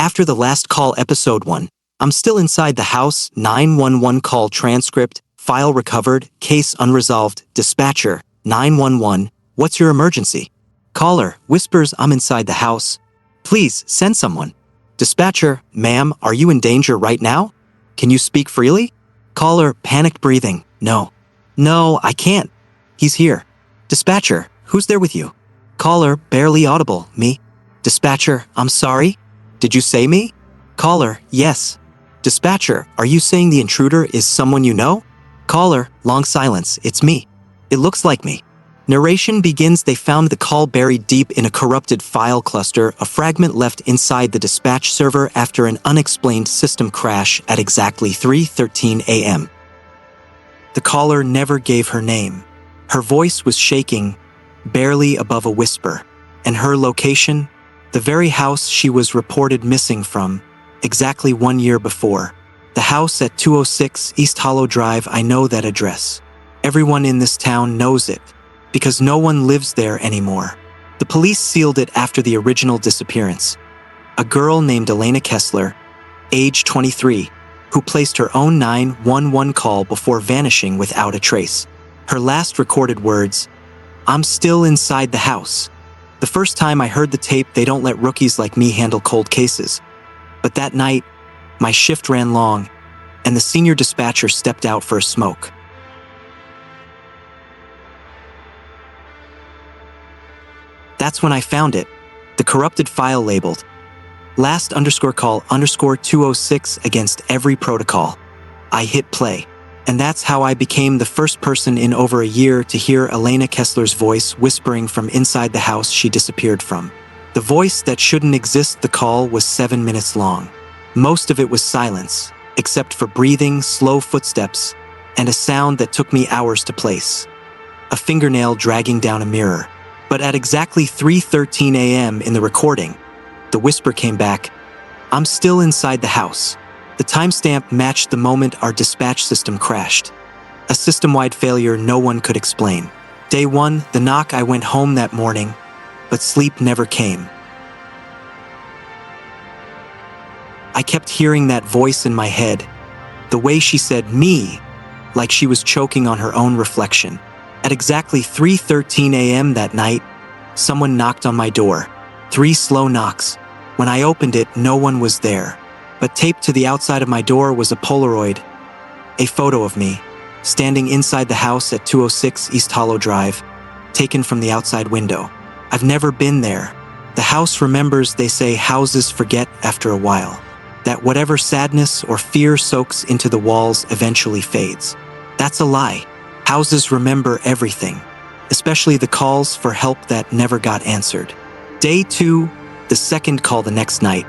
After the last call episode 1, I'm still inside the house, 911 call transcript, file recovered, case unresolved, dispatcher, 911, what's your emergency? Caller, whispers, I'm inside the house. Please, send someone. Dispatcher, ma'am, are you in danger right now? Can you speak freely? Caller, panicked breathing, no. No, I can't. He's here. Dispatcher, who's there with you? Caller, barely audible, me. Dispatcher, I'm sorry? Did you say me? Caller, yes. Dispatcher, are you saying the intruder is someone you know? Caller, long silence, it's me. It looks like me. Narration begins. They found the call buried deep in a corrupted file cluster, a fragment left inside the dispatch server after an unexplained system crash at exactly 3:13 a.m. The caller never gave her name. Her voice was shaking, barely above a whisper, and her location, the very house she was reported missing from, exactly 1 year before. The house at 206 East Hollow Drive. I know that address. Everyone in this town knows it, because no one lives there anymore. The police sealed it after the original disappearance. A girl named Elena Kessler, age 23, who placed her own 911 call before vanishing without a trace. Her last recorded words, "I'm still inside the house." The first time I heard the tape, they don't let rookies like me handle cold cases. But that night, my shift ran long, and the senior dispatcher stepped out for a smoke. That's when I found it, the corrupted file labeled last_call_206 against every protocol. I hit play, and that's how I became the first person in over a year to hear Elena Kessler's voice whispering from inside the house she disappeared from. The voice that shouldn't exist. The call was 7 minutes long. Most of it was silence, except for breathing, slow footsteps, and a sound that took me hours to place. A fingernail dragging down a mirror. But at exactly 3:13 a.m. in the recording, the whisper came back, "I'm still inside the house." The timestamp matched the moment our dispatch system crashed. A system-wide failure no one could explain. Day 1, the knock. I went home that morning, but sleep never came. I kept hearing that voice in my head, the way she said "me," like she was choking on her own reflection. At exactly 3:13 a.m. that night, someone knocked on my door. 3 slow knocks. When I opened it, no one was there. But taped to the outside of my door was a Polaroid, a photo of me, standing inside the house at 206 East Hollow Drive, taken from the outside window. I've never been there. The house remembers. They say houses forget after a while. That whatever sadness or fear soaks into the walls eventually fades. That's a lie. Houses remember everything, especially the calls for help that never got answered. Day 2, the second call the next night.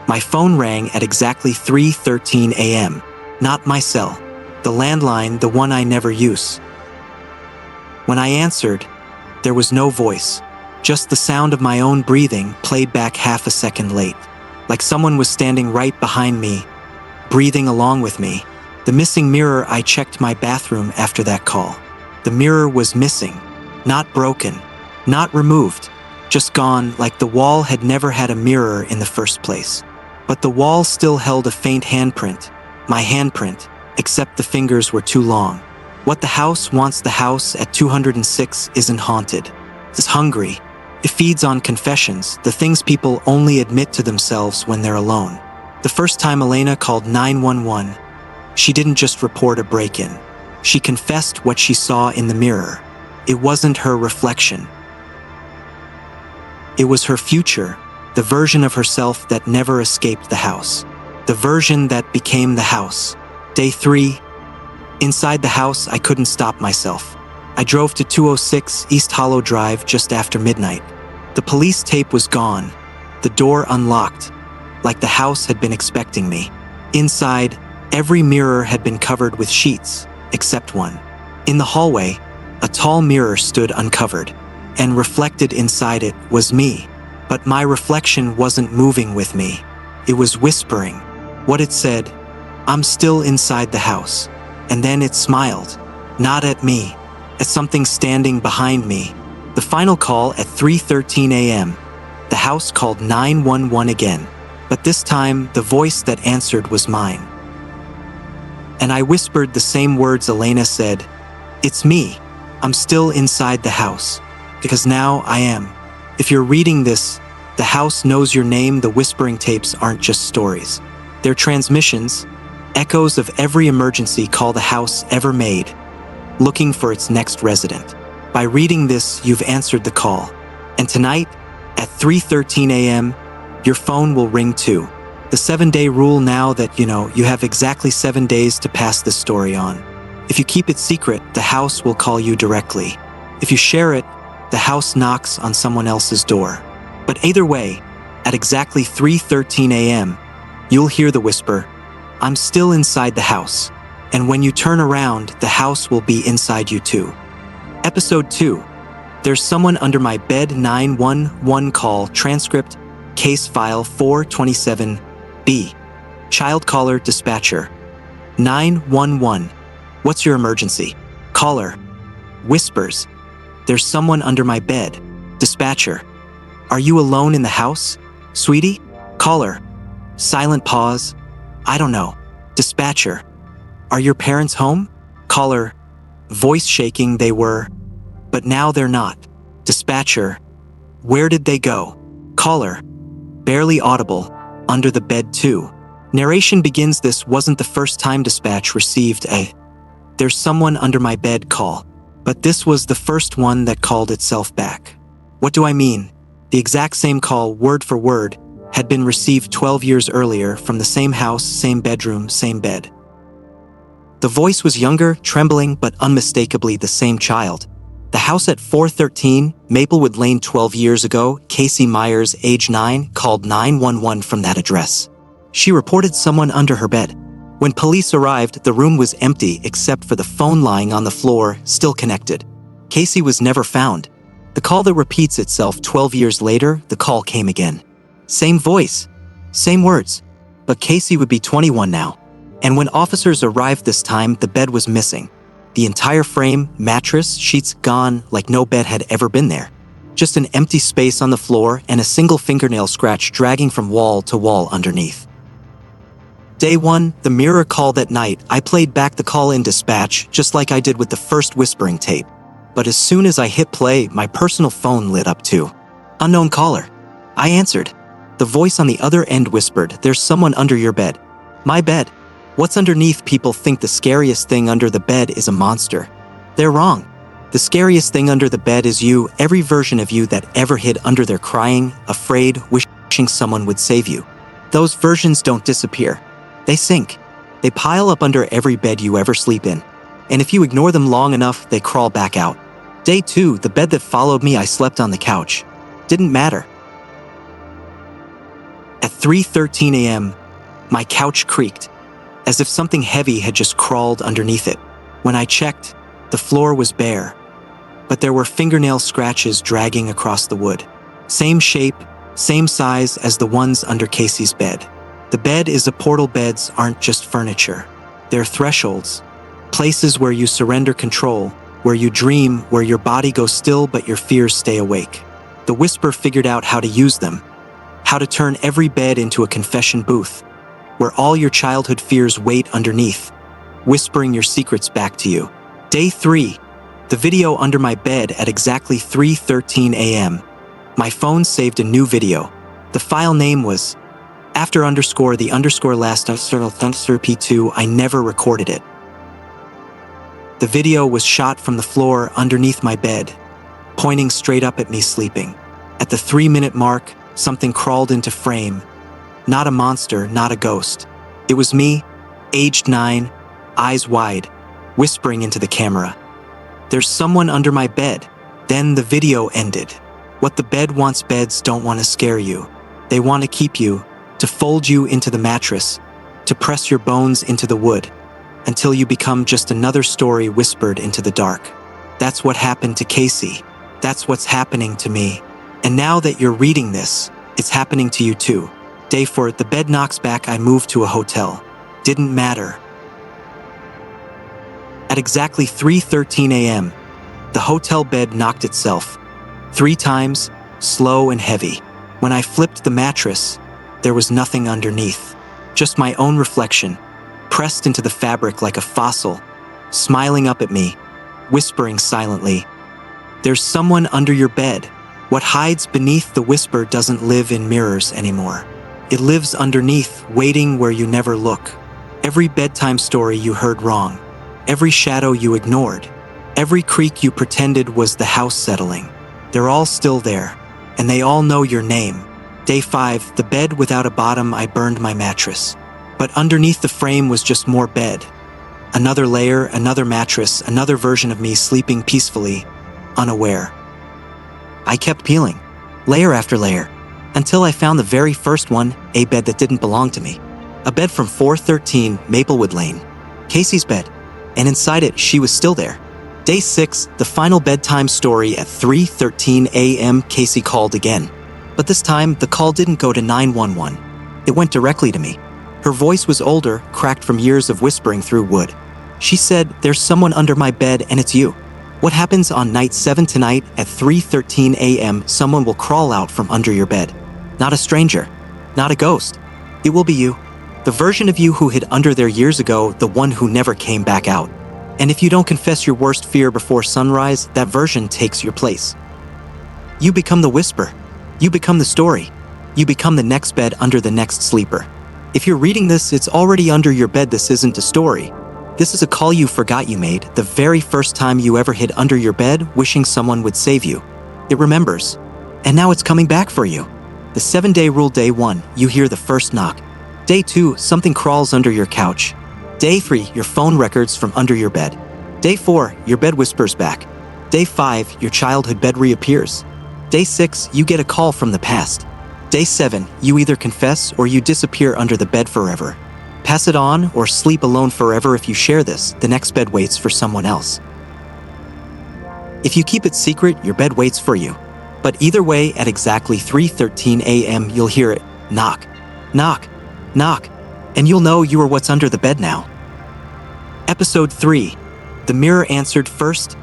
My phone rang at exactly 3:13 a.m. Not my cell, the landline, the one I never use. When I answered, there was no voice, just the sound of my own breathing played back half a second late, like someone was standing right behind me, breathing along with me. The missing mirror. I checked my bathroom after that call. The mirror was missing, not broken, not removed, just gone, like the wall had never had a mirror in the first place. But the wall still held a faint handprint, my handprint, except the fingers were too long. What the house wants. The house at 206 isn't haunted. It's hungry. It feeds on confessions, the things people only admit to themselves when they're alone. The first time Elena called 911, she didn't just report a break-in. She confessed what she saw in the mirror. It wasn't her reflection. It was her future, the version of herself that never escaped the house. The version that became the house. Day 3. Inside the house, I couldn't stop myself. I drove to 206 East Hollow Drive just after midnight. The police tape was gone, the door unlocked, like the house had been expecting me. Inside, every mirror had been covered with sheets, except one. In the hallway, a tall mirror stood uncovered, and reflected inside it was me. But my reflection wasn't moving with me. It was whispering. What it said, "I'm still inside the house." And then it smiled, not at me, at something standing behind me. The final call at 3:13 a.m. The house called 911 again. But this time, the voice that answered was mine. And I whispered the same words Elena said. It's me. I'm still inside the house. Because now I am. If you're reading this, the house knows your name. The whispering tapes aren't just stories. They're transmissions, echoes of every emergency call the house ever made, looking for its next resident. By reading this, you've answered the call. And tonight, at 3:13 a.m., your phone will ring too. The 7-day rule now that you have exactly 7 days to pass this story on. If you keep it secret, the house will call you directly. If you share it, the house knocks on someone else's door. But either way, at exactly 3:13 a.m., you'll hear the whisper, I'm still inside the house. And when you turn around, the house will be inside you too. Episode 2. There's someone under my bed. 911 call transcript. Case file 427B. Child caller dispatcher. 911. What's your emergency? Caller. Whispers. There's someone under my bed. Dispatcher. Are you alone in the house? Sweetie? Caller. Silent pause. I don't know. Dispatcher. Are your parents home? Caller. Voice shaking. They were, but now they're not. Dispatcher. Where did they go? Caller. Barely audible. Under the bed too. Narration begins. This wasn't the first time dispatch received a "there's someone under my bed" call, but this was the first one that called itself back. What do I mean? The exact same call, word for word, had been received 12 years earlier from the same house, same bedroom, same bed. The voice was younger, trembling, but unmistakably the same child. The house at 413 Maplewood Lane 12 years ago. Casey Myers, age 9, called 911 from that address. She reported someone under her bed. When police arrived, the room was empty except for the phone lying on the floor, still connected. Casey was never found. The call that repeats itself 12 years later, the call came again. Same voice, same words, but Casey would be 21 now. And when officers arrived this time, the bed was missing. The entire frame, mattress, sheets gone, like no bed had ever been there. Just an empty space on the floor and a single fingernail scratch dragging from wall to wall underneath. Day 1, the mirror call that night. I played back the call in dispatch, just like I did with the first whispering tape. But as soon as I hit play, my personal phone lit up too. Unknown caller. I answered. The voice on the other end whispered, there's someone under your bed. My bed. What's underneath? People think the scariest thing under the bed is a monster. They're wrong. The scariest thing under the bed is you, every version of you that ever hid under there crying, afraid, wishing someone would save you. Those versions don't disappear. They sink. They pile up under every bed you ever sleep in. And if you ignore them long enough, they crawl back out. Day 2, the bed that followed me, I slept on the couch. Didn't matter. At 3:13 a.m., my couch creaked, as if something heavy had just crawled underneath it. When I checked, the floor was bare, but there were fingernail scratches dragging across the wood. Same shape, same size as the ones under Casey's bed. The bed is a portal. Beds aren't just furniture. They're thresholds, places where you surrender control, where you dream, where your body goes still but your fears stay awake. The whisper figured out how to use them, how to turn every bed into a confession booth, where all your childhood fears wait underneath, whispering your secrets back to you. Day 3, the video under my bed at exactly 3:13 a.m. My phone saved a new video. The file name was after_the_last_P2. I never recorded it. The video was shot from the floor underneath my bed, pointing straight up at me sleeping. At the 3-minute mark, something crawled into frame. Not a monster, not a ghost. It was me, aged 9, eyes wide, whispering into the camera. There's someone under my bed. Then the video ended. What the bed wants. Beds don't want to scare you. They want to keep you, to fold you into the mattress, to press your bones into the wood, until you become just another story whispered into the dark. That's what happened to Casey. That's what's happening to me. And now that you're reading this, it's happening to you too. Day 4, the bed knocks back. I moved to a hotel. Didn't matter. At exactly 3:13 a.m., the hotel bed knocked itself. 3 times, slow and heavy. When I flipped the mattress, there was nothing underneath. Just my own reflection, pressed into the fabric like a fossil, smiling up at me, whispering silently, "There's someone under your bed." What hides beneath the whisper doesn't live in mirrors anymore. It lives underneath, waiting where you never look. Every bedtime story you heard wrong, every shadow you ignored, every creak you pretended was the house settling, they're all still there, and they all know your name. Day 5, the bed without a bottom. I burned my mattress. But underneath the frame was just more bed. Another layer, another mattress, another version of me sleeping peacefully, unaware. I kept peeling, layer after layer, until I found the very first one, a bed that didn't belong to me. A bed from 413 Maplewood Lane. Casey's bed. And inside it, she was still there. Day 6, the final bedtime story at 3:13 a.m. Casey called again. But this time, the call didn't go to 911. It went directly to me. Her voice was older, cracked from years of whispering through wood. She said, "There's someone under my bed and it's you. What happens on night 7 tonight at 3:13 a.m. Someone will crawl out from under your bed. Not a stranger, not a ghost. It will be you. The version of you who hid under there years ago, the one who never came back out. And if you don't confess your worst fear before sunrise, that version takes your place. You become the whisper. You become the story. You become the next bed under the next sleeper. If you're reading this, it's already under your bed. This isn't a story. This is a call you forgot you made, the very first time you ever hid under your bed, wishing someone would save you. It remembers. And now it's coming back for you. The 7-day rule. Day 1, you hear the first knock. Day 2, something crawls under your couch. Day 3, your phone records from under your bed. Day 4, your bed whispers back. Day 5, your childhood bed reappears. Day 6, you get a call from the past. Day 7, you either confess or you disappear under the bed forever. Pass it on or sleep alone forever. If you share this, the next bed waits for someone else. If you keep it secret, your bed waits for you. But either way, at exactly 3:13 a.m., you'll hear it. Knock, knock, knock, and you'll know you are what's under the bed now. Episode 3. The Mirror Answered First.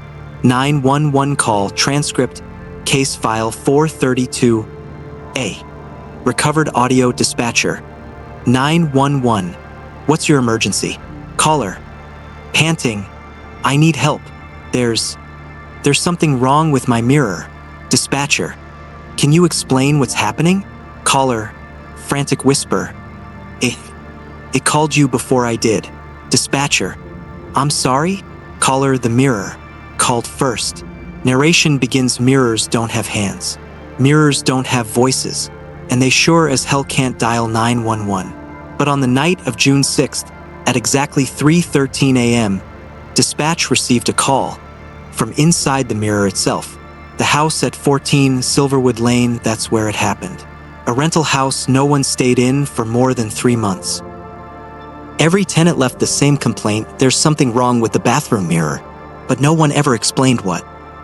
911 Call Transcript. Case File 432A. Recovered Audio. Dispatcher. 911. What's your emergency? Caller. Panting. I need help. There's something wrong with my mirror. Dispatcher. Can you explain what's happening? Caller. Frantic whisper. It called you before I did. Dispatcher. I'm sorry? Caller. The mirror called first. Narration begins. Mirrors don't have hands. Mirrors don't have voices. And they sure as hell can't dial 911. But on the night of June 6th, at exactly 3:13 a.m., dispatch received a call from inside the mirror itself. The house at 14 Silverwood Lane, that's where it happened. A rental house no one stayed in for more than 3 months. Every tenant left the same complaint: there's something wrong with the bathroom mirror. But no one ever explained what.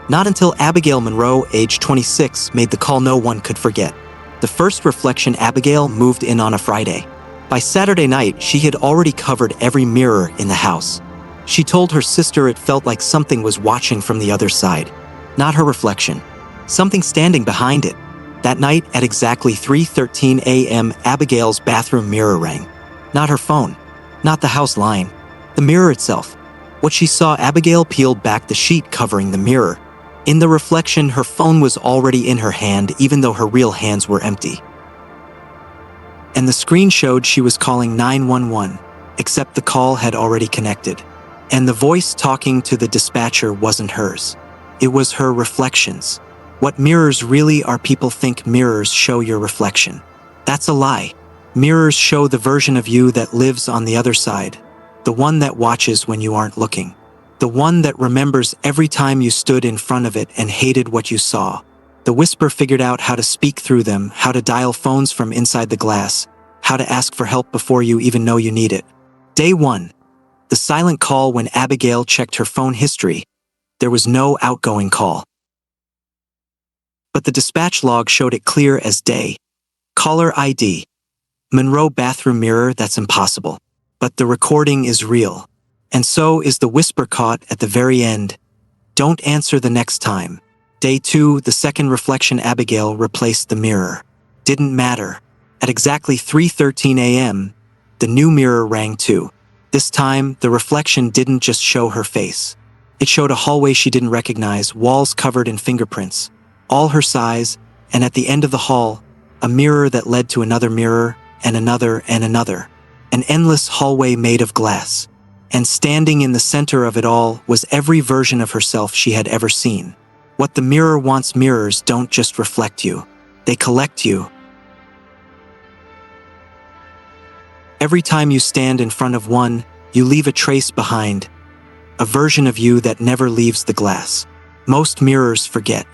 Not until Abigail Monroe, age 26, made the call no one could forget. The first reflection. Abigail moved in on a Friday. By Saturday night, she had already covered every mirror in the house. She told her sister it felt like something was watching from the other side. Not her reflection. Something standing behind it. That night, at exactly 3:13 a.m., Abigail's bathroom mirror rang. Not her phone. Not the house line. The mirror itself. What she saw: Abigail peeled back the sheet covering the mirror. In the reflection, her phone was already in her hand, even though her real hands were empty. And the screen showed she was calling 911, except the call had already connected. And the voice talking to the dispatcher wasn't hers. It was her reflections. What mirrors really are. People think mirrors show your reflection. That's a lie. Mirrors show the version of you that lives on the other side. The one that watches when you aren't looking. The one that remembers every time you stood in front of it and hated what you saw. The whisper figured out how to speak through them, how to dial phones from inside the glass, how to ask for help before you even know you need it. Day 1. The silent call. When Abigail checked her phone history, there was no outgoing call. But the dispatch log showed it clear as day. Caller ID. Monroe bathroom mirror. That's impossible. But the recording is real. And so is the whisper caught at the very end. Don't answer the next time. Day 2, the second reflection. Abigail replaced the mirror. Didn't matter. At exactly 3:13 a.m., the new mirror rang too. This time, the reflection didn't just show her face. It showed a hallway she didn't recognize, walls covered in fingerprints, all her size, and at the end of the hall, a mirror that led to another mirror, and another and another. An endless hallway made of glass. And standing in the center of it all was every version of herself she had ever seen. What the mirror wants, mirrors don't just reflect you. They collect you. Every time you stand in front of one, you leave a trace behind, a version of you that never leaves the glass. Most mirrors forget,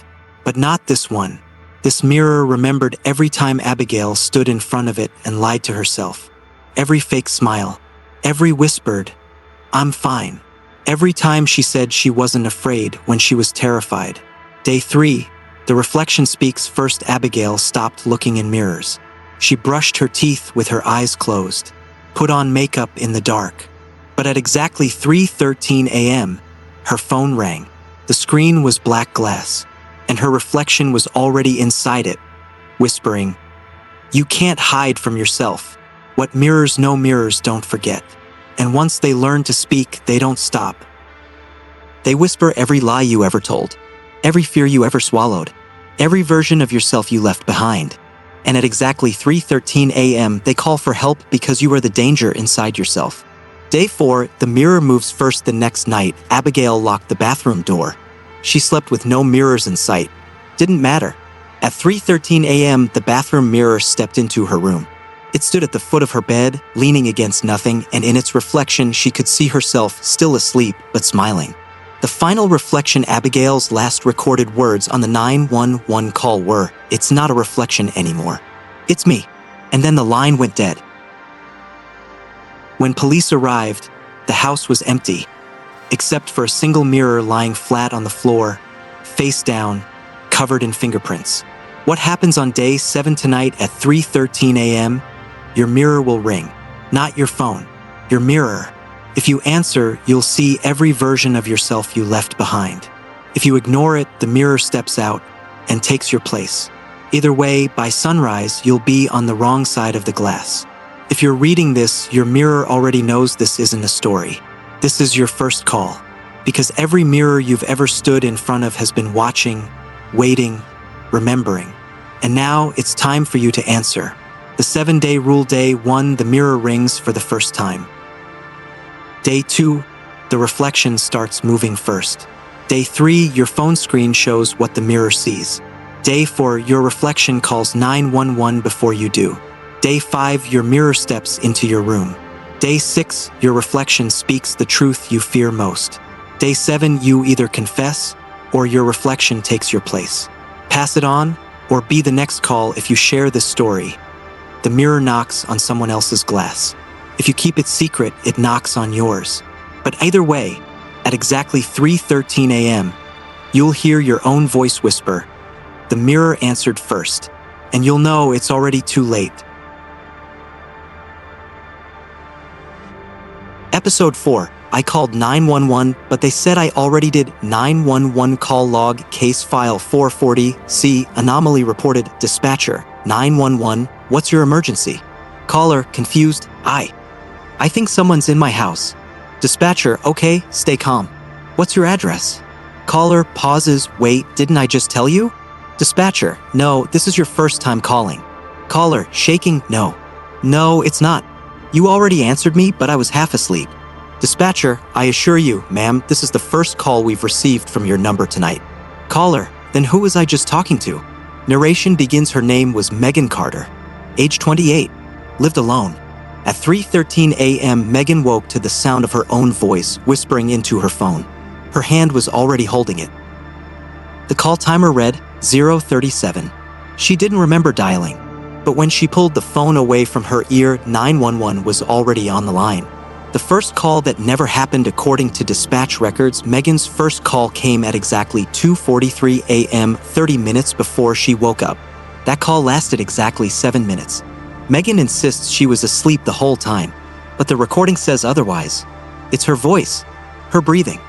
but not this one. This mirror remembered every time Abigail stood in front of it and lied to herself. Every fake smile, every whispered, "I'm fine." Every time she said she wasn't afraid when she was terrified. Day 3, the reflection speaks. First, Abigail stopped looking in mirrors. She brushed her teeth with her eyes closed, put on makeup in the dark. But at exactly 3:13 a.m., her phone rang. The screen was black glass, and her reflection was already inside it, whispering, "You can't hide from yourself. What mirrors know, mirrors don't forget. And once they learn to speak, they don't stop. They whisper every lie you ever told, every fear you ever swallowed, every version of yourself you left behind. And at exactly 3:13 a.m., they call for help because you are the danger inside yourself." Day 4, the mirror moves first. The next night, Abigail locked the bathroom door. She slept with no mirrors in sight. Didn't matter. At 3:13 a.m., the bathroom mirror stepped into her room. It stood at the foot of her bed, leaning against nothing, and in its reflection she could see herself still asleep, but smiling. The final reflection, Abigail's last recorded words on the 911 call were, "It's not a reflection anymore. It's me." And then the line went dead. When police arrived, the house was empty, except for a single mirror lying flat on the floor, face down, covered in fingerprints. What happens on day 7 tonight at 3:13 a.m.? Your mirror will ring. Not your phone, your mirror. If you answer, you'll see every version of yourself you left behind. If you ignore it, the mirror steps out and takes your place. Either way, by sunrise, you'll be on the wrong side of the glass. If you're reading this, your mirror already knows this isn't a story. This is your first call. Because every mirror you've ever stood in front of has been watching, waiting, remembering. And now it's time for you to answer. The 7-day rule. Day 1, the mirror rings for the first time. Day 2, the reflection starts moving first. Day 3, your phone screen shows what the mirror sees. Day 4, your reflection calls 911 before you do. Day 5, your mirror steps into your room. Day 6, your reflection speaks the truth you fear most. Day 7, you either confess or your reflection takes your place. Pass it on or be the next call. If you share this story, the mirror knocks on someone else's glass. If you keep it secret, it knocks on yours. But either way, at exactly 3:13 a.m., you'll hear your own voice whisper, "The mirror answered first," and you'll know it's already too late. Episode 4. I called 911, but they said I already did. 911 call log, case file 440C, anomaly reported. Dispatcher, 911, what's your emergency? Caller, confused, I think someone's in my house. Dispatcher, okay, stay calm. What's your address? Caller, pauses, wait, didn't I just tell you? Dispatcher, no, this is your first time calling. Caller, shaking, no, it's not. You already answered me, but I was half asleep. Dispatcher, I assure you, ma'am, this is the first call we've received from your number tonight. Caller, then who was I just talking to? Narration begins. Her name was Megan Carter, age 28, lived alone. At 3:13 a.m., Megan woke to the sound of her own voice whispering into her phone. Her hand was already holding it. The call timer read 0:37. She didn't remember dialing, but when she pulled the phone away from her ear, 911 was already on the line. The first call that never happened. According to dispatch records, Megan's first call came at exactly 2:43 a.m., 30 minutes before she woke up. That call lasted exactly 7 minutes. Megan insists she was asleep the whole time, but the recording says otherwise. It's her voice, her breathing,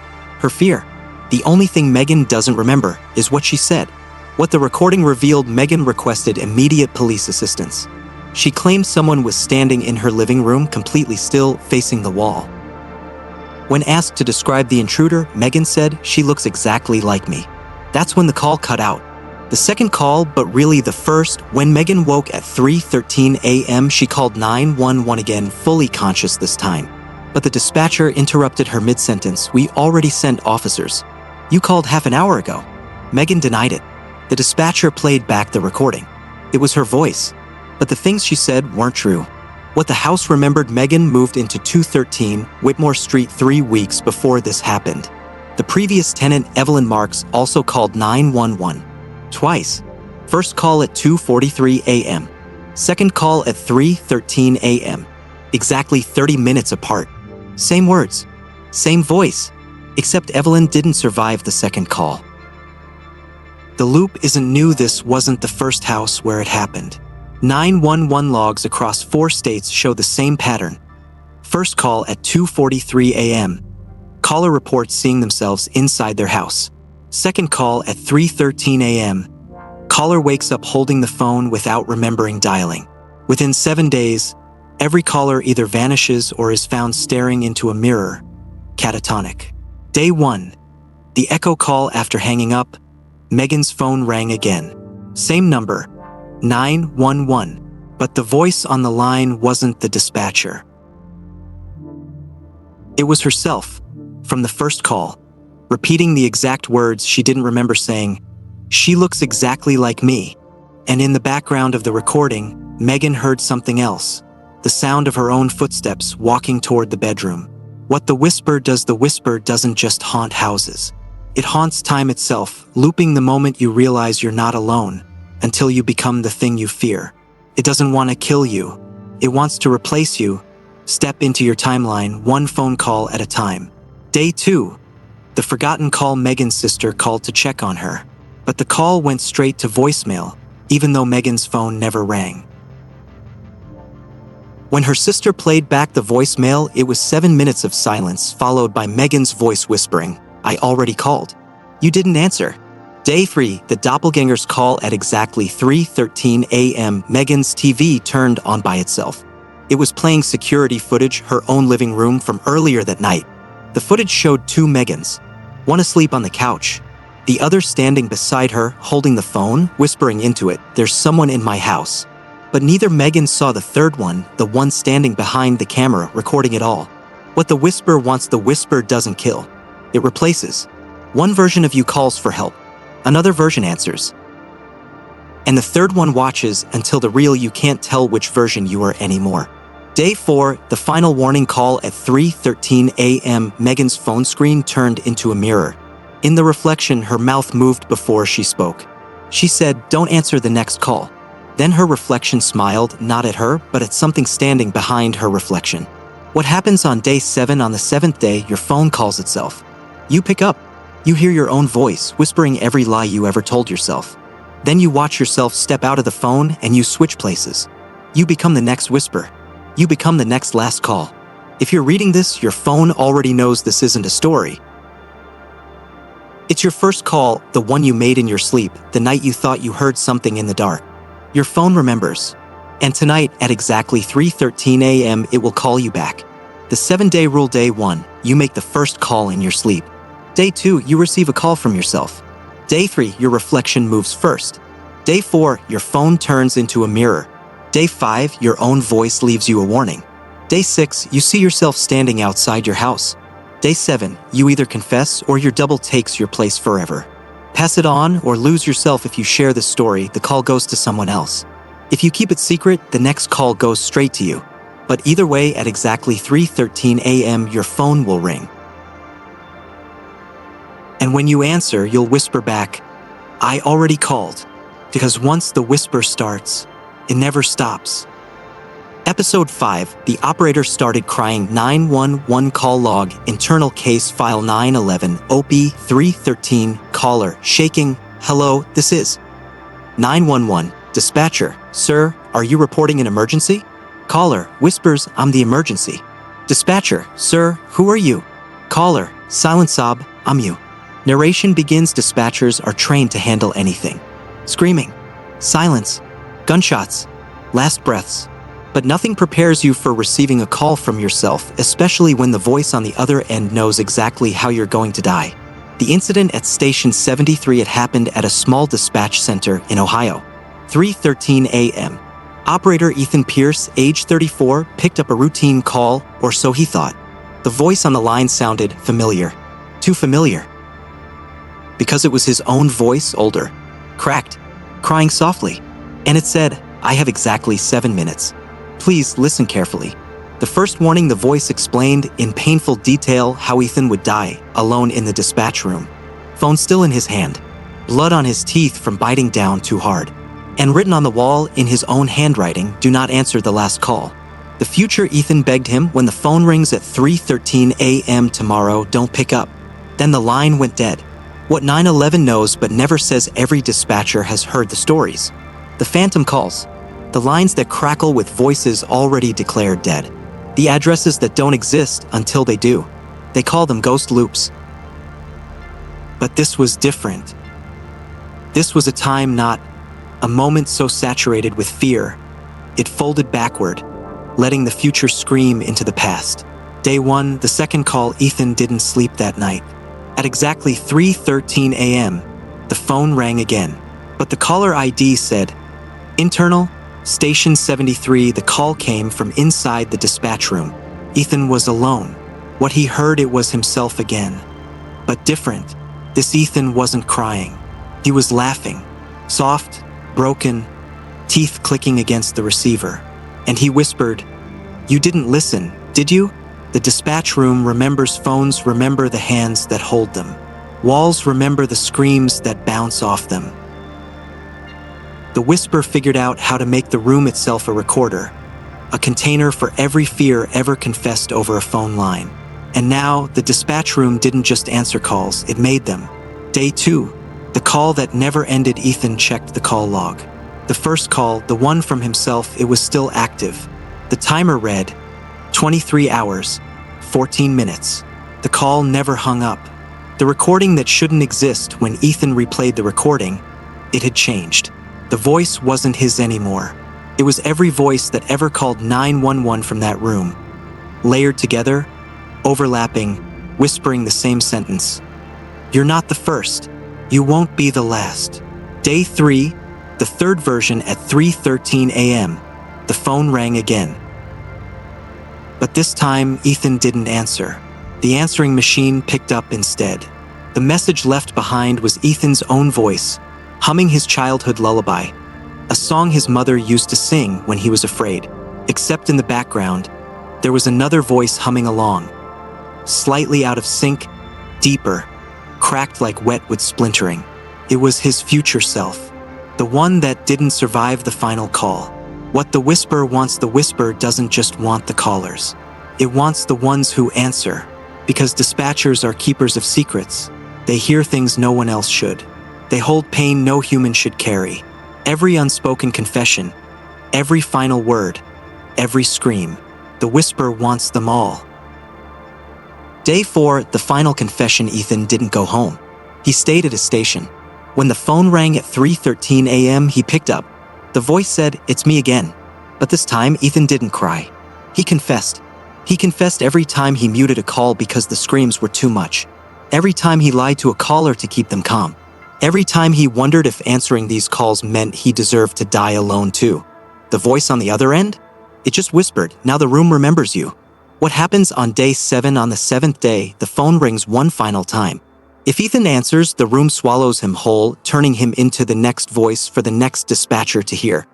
her fear. The only thing Megan doesn't remember is what she said. What the recording revealed. Megan requested immediate police assistance. She claimed someone was standing in her living room completely still, facing the wall. When asked to describe the intruder, Megan said, "She looks exactly like me." That's when the call cut out. The second call, but really the first, when Megan woke at 3:13 a.m., she called 911 again, fully conscious this time. But the dispatcher interrupted her mid-sentence. "We already sent officers. You called half an hour ago." Megan denied it. The dispatcher played back the recording. It was her voice. But the things she said weren't true. What the house remembered, Megan moved into 213 Whitmore Street 3 weeks before this happened. The previous tenant, Evelyn Marks, also called 911. Twice. First call at 2:43 a.m. Second call at 3:13 a.m. Exactly 30 minutes apart. Same words. Same voice. Except Evelyn didn't survive the second call. The loop isn't new. This wasn't the first house where it happened. 911 logs across 4 states show the same pattern. First call at 2:43 a.m. Caller reports seeing themselves inside their house. Second call at 3:13 a.m. Caller wakes up holding the phone without remembering dialing. Within 7 days, every caller either vanishes or is found staring into a mirror. Catatonic. Day 1. The echo call after hanging up. Megan's phone rang again. Same number, 911, but the voice on the line wasn't the dispatcher. It was herself, from the first call, repeating the exact words she didn't remember saying. "She looks exactly like me." And in the background of the recording, Megan heard something else, the sound of her own footsteps walking toward the bedroom. What the whisper doesn't just haunt houses. It haunts time itself, looping the moment you realize you're not alone, until you become the thing you fear. It doesn't want to kill you. It wants to replace you. Step into your timeline, one phone call at a time. Day 2. The forgotten call. Megan's sister called to check on her. But the call went straight to voicemail, even though Megan's phone never rang. When her sister played back the voicemail, it was 7 minutes of silence, followed by Megan's voice whispering, "I already called. You didn't answer." Day 3, the doppelganger's call at exactly 3:13 a.m. Megan's TV turned on by itself. It was playing security footage, her own living room from earlier that night. The footage showed 2 Megans, one asleep on the couch, the other standing beside her, holding the phone, whispering into it, "There's someone in my house." But neither Megan saw the third one, the one standing behind the camera, recording it all. What the whisper wants, the whisper doesn't kill. It replaces. One version of you calls for help. Another version answers. And the third one watches until the real you can't tell which version you are anymore. Day 4, the final warning call at 3:13 a.m. Megan's phone screen turned into a mirror. In the reflection, her mouth moved before she spoke. She said, "Don't answer the next call." Then her reflection smiled, not at her, but at something standing behind her reflection. What happens on day 7? On the 7th day, your phone calls itself. You pick up. You hear your own voice, whispering every lie you ever told yourself. Then you watch yourself step out of the phone and you switch places. You become the next whisper. You become the next last call. If you're reading this, your phone already knows this isn't a story. It's your first call, the one you made in your sleep, the night you thought you heard something in the dark. Your phone remembers. And tonight, at exactly 3:13 a.m., it will call you back. The 7-day rule. Day 1, you make the first call in your sleep. Day 2, you receive a call from yourself. Day 3, your reflection moves first. Day 4, your phone turns into a mirror. Day 5, your own voice leaves you a warning. Day 6, you see yourself standing outside your house. Day 7, you either confess or your double takes your place forever. Pass it on or lose yourself. If you share this story, the call goes to someone else. If you keep it secret, the next call goes straight to you. But either way, at exactly 3:13 a.m., your phone will ring. And when you answer, you'll whisper back, "I already called." Because once the whisper starts, it never stops. Episode 5, the operator started crying. 911 call log, internal case file 911, OP 313, caller, shaking, "Hello, this is 911, dispatcher. Sir, are you reporting an emergency?" Caller, whispers, "I'm the emergency." Dispatcher, "Sir, who are you?" Caller, silent sob, "I'm you." Narration begins. Dispatchers are trained to handle anything. Screaming, silence, gunshots, last breaths. But nothing prepares you for receiving a call from yourself, especially when the voice on the other end knows exactly how you're going to die. The incident at Station 73 had happened at a small dispatch center in Ohio. 3:13 a.m. Operator Ethan Pierce, age 34, picked up a routine call, or so he thought. The voice on the line sounded familiar. Too familiar. Because it was his own voice, older, cracked, crying softly. And it said, "I have exactly 7 minutes. Please listen carefully." The first warning, the voice explained in painful detail how Ethan would die, alone in the dispatch room. Phone still in his hand, blood on his teeth from biting down too hard. And written on the wall in his own handwriting, "Do not answer the last call." The future Ethan begged him, "When the phone rings at 3:13 a.m. tomorrow, don't pick up." Then the line went dead. What 911 knows but never says, every dispatcher has heard the stories. The phantom calls. The lines that crackle with voices already declared dead. The addresses that don't exist until they do. They call them ghost loops. But this was different. This was a time, not a moment, so saturated with fear. It folded backward, letting the future scream into the past. Day 1, the second call. Ethan didn't sleep that night. At exactly 3:13 a.m., the phone rang again. But the caller ID said, "Internal, Station 73." The call came from inside the dispatch room. Ethan was alone. What he heard, it was himself again. But different. This Ethan wasn't crying. He was laughing. Soft, broken, teeth clicking against the receiver. And he whispered, "You didn't listen, did you?" The dispatch room remembers phones, remember the hands that hold them. Walls remember the screams that bounce off them. The whisper figured out how to make the room itself a recorder, a container for every fear ever confessed over a phone line. And now, the dispatch room didn't just answer calls, it made them. Day 2, the call that never ended. Ethan checked the call log. The first call, the one from himself, it was still active. The timer read, 23 hours, 14 minutes. The call never hung up. The recording that shouldn't exist. When Ethan replayed the recording, it had changed. The voice wasn't his anymore. It was every voice that ever called 911 from that room. Layered together, overlapping, whispering the same sentence. "You're not the first. You won't be the last." Day 3, the third version at 3:13 a.m. The phone rang again. But this time, Ethan didn't answer. The answering machine picked up instead. The message left behind was Ethan's own voice, humming his childhood lullaby, a song his mother used to sing when he was afraid. Except in the background, there was another voice humming along, slightly out of sync, deeper, cracked like wet wood splintering. It was his future self, the one that didn't survive the final call. What the whisper wants, the whisper doesn't just want the callers. It wants the ones who answer, because dispatchers are keepers of secrets. They hear things no one else should. They hold pain no human should carry. Every unspoken confession, every final word, every scream. The whisper wants them all. Day 4, the final confession. Ethan didn't go home. He stayed at a station. When the phone rang at 3:13 a.m., he picked up. The voice said, "It's me again." But this time, Ethan didn't cry. He confessed. He confessed every time he muted a call because the screams were too much. Every time he lied to a caller to keep them calm. Every time he wondered if answering these calls meant he deserved to die alone too. The voice on the other end? It just whispered, "Now the room remembers you." What happens on day 7? On the 7th day, the phone rings one final time. If Ethan answers, the room swallows him whole, turning him into the next voice for the next dispatcher to hear.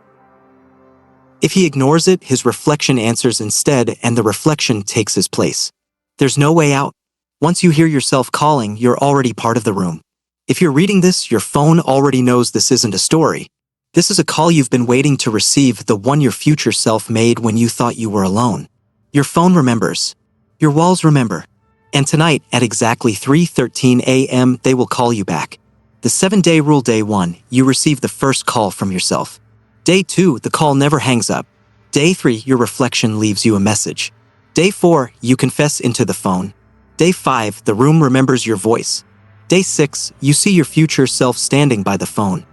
If he ignores it, his reflection answers instead, and the reflection takes his place. There's no way out. Once you hear yourself calling, you're already part of the room. If you're reading this, your phone already knows this isn't a story. This is a call you've been waiting to receive, the one your future self made when you thought you were alone. Your phone remembers. Your walls remember. And tonight, at exactly 3:13 a.m., they will call you back. The 7-day rule. Day 1, you receive the first call from yourself. Day 2, the call never hangs up. Day 3, your reflection leaves you a message. Day 4, you confess into the phone. Day 5, the room remembers your voice. Day 6, you see your future self standing by the phone.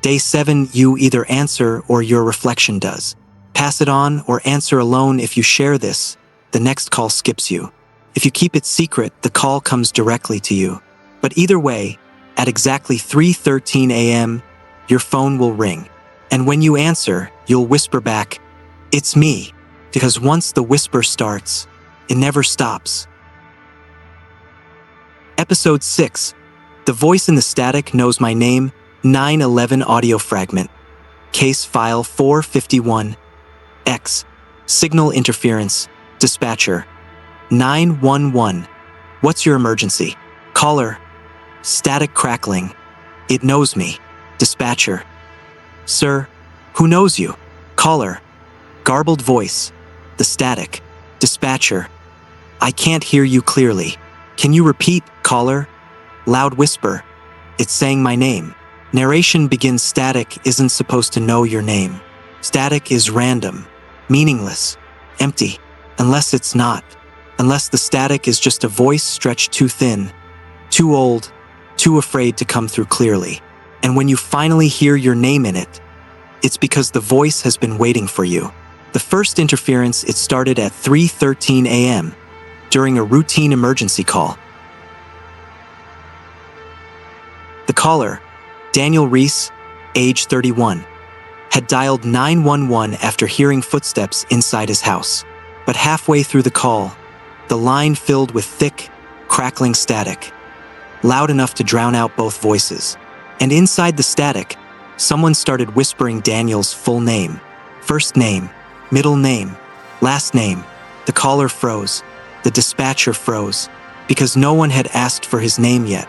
Day 7, you either answer or your reflection does. Pass it on or answer alone. If you share this, the next call skips you. If you keep it secret, the call comes directly to you. But either way, at exactly 3:13 a.m., your phone will ring. And when you answer, you'll whisper back, "It's me," because once the whisper starts, it never stops. Episode 6. The Voice in the Static Knows My Name, 9/11 Audio Fragment. Case File 451. X. Signal Interference. Dispatcher. 911. What's your emergency? Caller. Static crackling. It knows me. Dispatcher. Sir, who knows you? Caller. Garbled voice. The static. Dispatcher. I can't hear you clearly. Can you repeat? Caller. Loud whisper. It's saying my name. Narration begins. Static isn't supposed to know your name. Static is random, meaningless, empty, unless it's not. Unless the static is just a voice stretched too thin, too old, too afraid to come through clearly. And when you finally hear your name in it, it's because the voice has been waiting for you. The first interference, it started at 3:13 a.m. during a routine emergency call. The caller, Daniel Reese, age 31, had dialed 911 after hearing footsteps inside his house. But halfway through the call, the line filled with thick, crackling static, loud enough to drown out both voices. And inside the static, someone started whispering Daniel's full name, first name, middle name, last name. The caller froze. The dispatcher froze, because no one had asked for his name yet.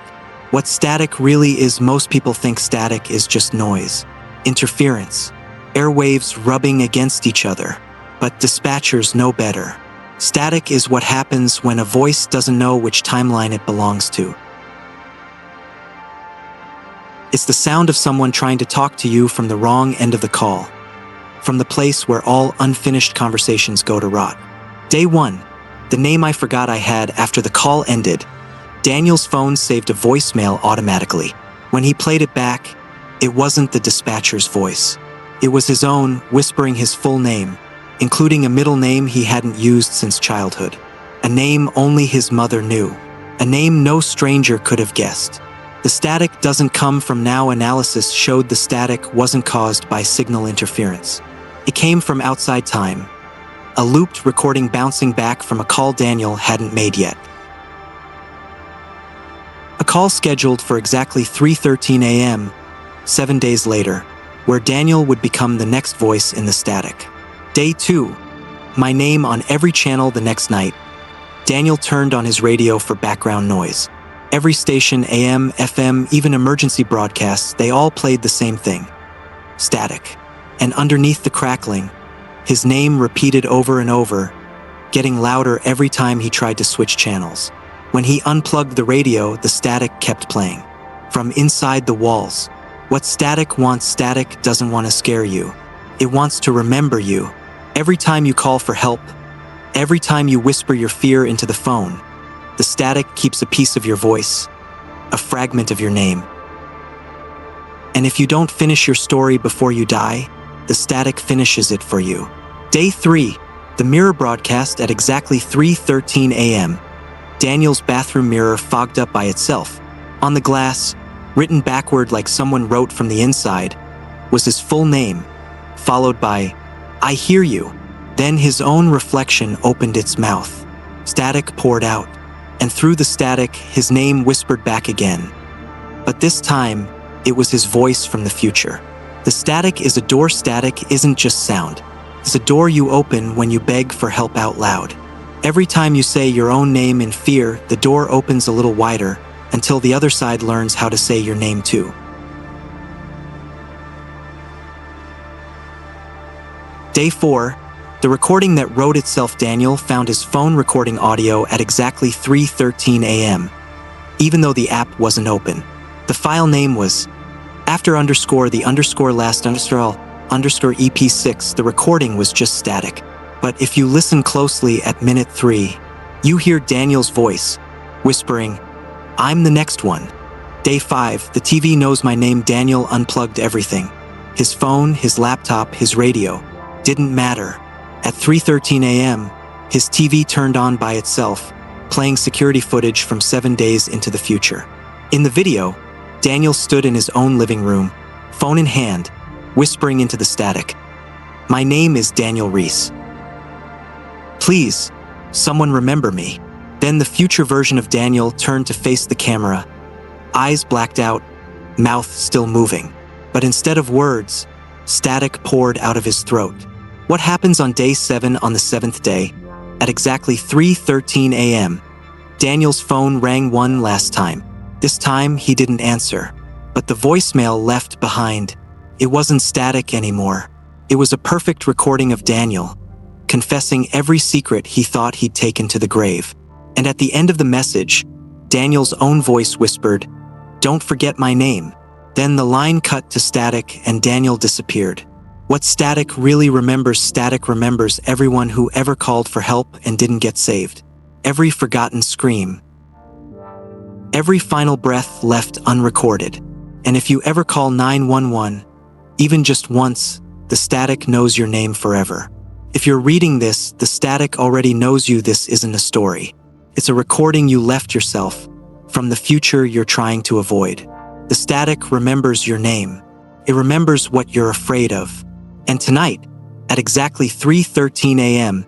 What static really is, most people think static is just noise, interference, airwaves rubbing against each other. But dispatchers know better. Static is what happens when a voice doesn't know which timeline it belongs to. It's the sound of someone trying to talk to you from the wrong end of the call, from the place where all unfinished conversations go to rot. Day 1. The name I forgot I had. After the call ended, Daniel's phone saved a voicemail automatically. When he played it back, it wasn't the dispatcher's voice. It was his own, whispering his full name, including a middle name he hadn't used since childhood. A name only his mother knew. A name no stranger could have guessed. The static doesn't come from now. Analysis showed the static wasn't caused by signal interference. It came from outside time, a looped recording bouncing back from a call Daniel hadn't made yet. A call scheduled for exactly 3:13 a.m., 7 days later, where Daniel would become the next voice in the static. Day 2. My name on every channel. The next night, Daniel turned on his radio for background noise. Every station, AM, FM, even emergency broadcasts, they all played the same thing: static. And underneath the crackling, his name repeated over and over, getting louder every time he tried to switch channels. When he unplugged the radio, the static kept playing. From inside the walls. What static wants? Static doesn't want to scare you. It wants to remember you. Every time you call for help, every time you whisper your fear into the phone, the static keeps a piece of your voice, a fragment of your name. And if you don't finish your story before you die, the static finishes it for you. Day 3. The mirror broadcast at exactly 3:13 a.m. Daniel's bathroom mirror fogged up by itself. On the glass, written backward like someone wrote from the inside, was his full name, followed by, "I hear you." Then his own reflection opened its mouth. Static poured out, and through the static, his name whispered back again. But this time, it was his voice from the future. The static is a door. Static isn't just sound. It's a door you open when you beg for help out loud. Every time you say your own name in fear, the door opens a little wider until the other side learns how to say your name too. Day 4. The recording that wrote itself. Daniel found his phone recording audio at exactly 3:13 a.m., even though the app wasn't open. The file name was after underscore the underscore last underscore EP6. The recording was just static. But if you listen closely at minute 3, you hear Daniel's voice, whispering, "I'm the next one." Day 5, the TV knows my name. Daniel unplugged everything. His phone, his laptop, his radio. Didn't matter. At 3:13 a.m., his TV turned on by itself, playing security footage from 7 days into the future. In the video, Daniel stood in his own living room, phone in hand, whispering into the static. "My name is Daniel Reese. Please, someone remember me." Then the future version of Daniel turned to face the camera, eyes blacked out, mouth still moving. But instead of words, static poured out of his throat. What happens on day 7 on the 7th day? At exactly 3:13 a.m., Daniel's phone rang one last time. This time, he didn't answer. But the voicemail left behind, it wasn't static anymore. It was a perfect recording of Daniel, confessing every secret he thought he'd taken to the grave. And at the end of the message, Daniel's own voice whispered, "Don't forget my name." Then the line cut to static and Daniel disappeared. What static really remembers? Static remembers everyone who ever called for help and didn't get saved. Every forgotten scream. Every final breath left unrecorded. And if you ever call 911, even just once, the static knows your name forever. If you're reading this, the static already knows you. This isn't a story. It's a recording you left yourself from the future you're trying to avoid. The static remembers your name. It remembers what you're afraid of. And tonight, at exactly 3:13 a.m.,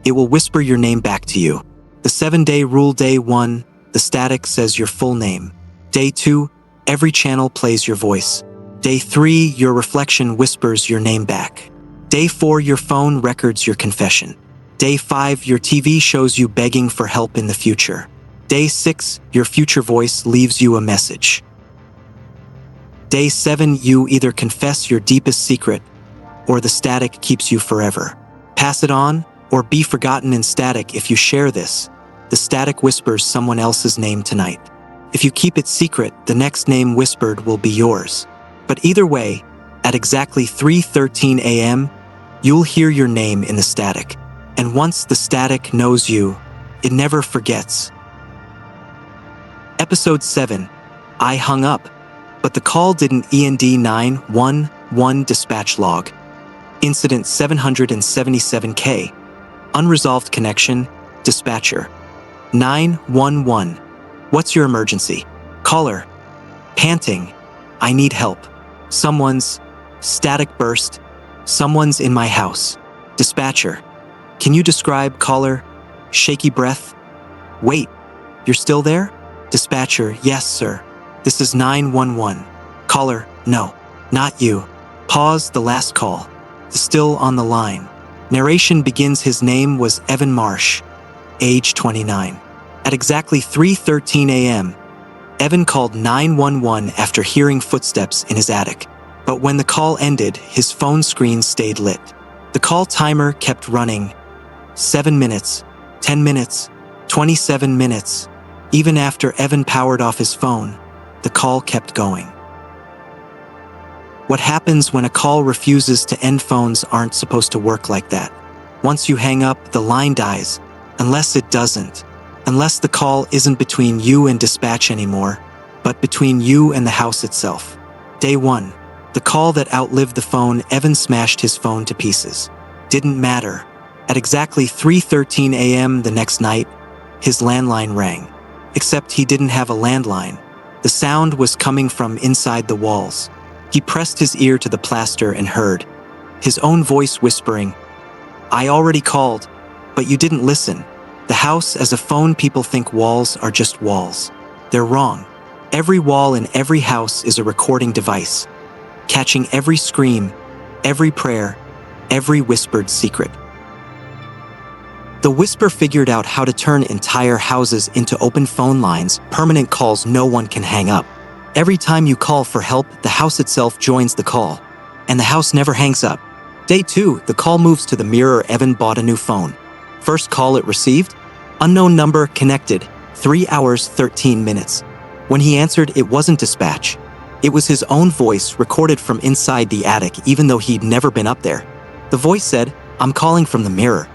it will whisper your name back to you. The 7-day rule. Day 1, the static says your full name. Day 2, every channel plays your voice. Day 3, your reflection whispers your name back. Day 4, your phone records your confession. Day 5, your TV shows you begging for help in the future. Day 6, your future voice leaves you a message. Day 7, you either confess your deepest secret, or the static keeps you forever. Pass it on, or be forgotten in static. If you share this, the static whispers someone else's name tonight. If you keep it secret, the next name whispered will be yours. But either way, at exactly 3:13 a.m., you'll hear your name in the static. And once the static knows you, it never forgets. Episode 7. I hung up, but the call didn't end. 911 dispatch log. Incident 777K. Unresolved connection. Dispatcher. 911. What's your emergency? Caller. Panting. I need help. Someone's. Static burst. Someone's in my house. Dispatcher. Can you describe? Caller. Shaky breath. Wait, you're still there? Dispatcher. Yes, sir. This is 911. Caller. No, not you. Pause. The last call. Still on the line. Narration begins. His name was Evan Marsh, age 29. At exactly 3:13 a.m., Evan called 911 after hearing footsteps in his attic. But when the call ended, his phone screen stayed lit. The call timer kept running. 7 minutes, 10 minutes, 27 minutes. Even after Evan powered off his phone, the call kept going. What happens when a call refuses to end? Phones aren't supposed to work like that. Once you hang up, the line dies. Unless it doesn't. Unless the call isn't between you and dispatch anymore, but between you and the house itself. Day 1. The call that outlived the phone. Evan smashed his phone to pieces. Didn't matter. At exactly 3:13 a.m. the next night, his landline rang. Except he didn't have a landline. The sound was coming from inside the walls. He pressed his ear to the plaster and heard his own voice whispering, "I already called, but you didn't listen." The house as a phone. People think walls are just walls. They're wrong. Every wall in every house is a recording device, catching every scream, every prayer, every whispered secret. The whisper figured out how to turn entire houses into open phone lines, permanent calls no one can hang up. Every time you call for help, the house itself joins the call, and the house never hangs up. Day 2, the call moves to the mirror. Evan bought a new phone. First call it received, unknown number, connected, 3 hours, 13 minutes. When he answered, it wasn't dispatch. It was his own voice recorded from inside the attic, even though he'd never been up there. The voice said, "I'm calling from the mirror."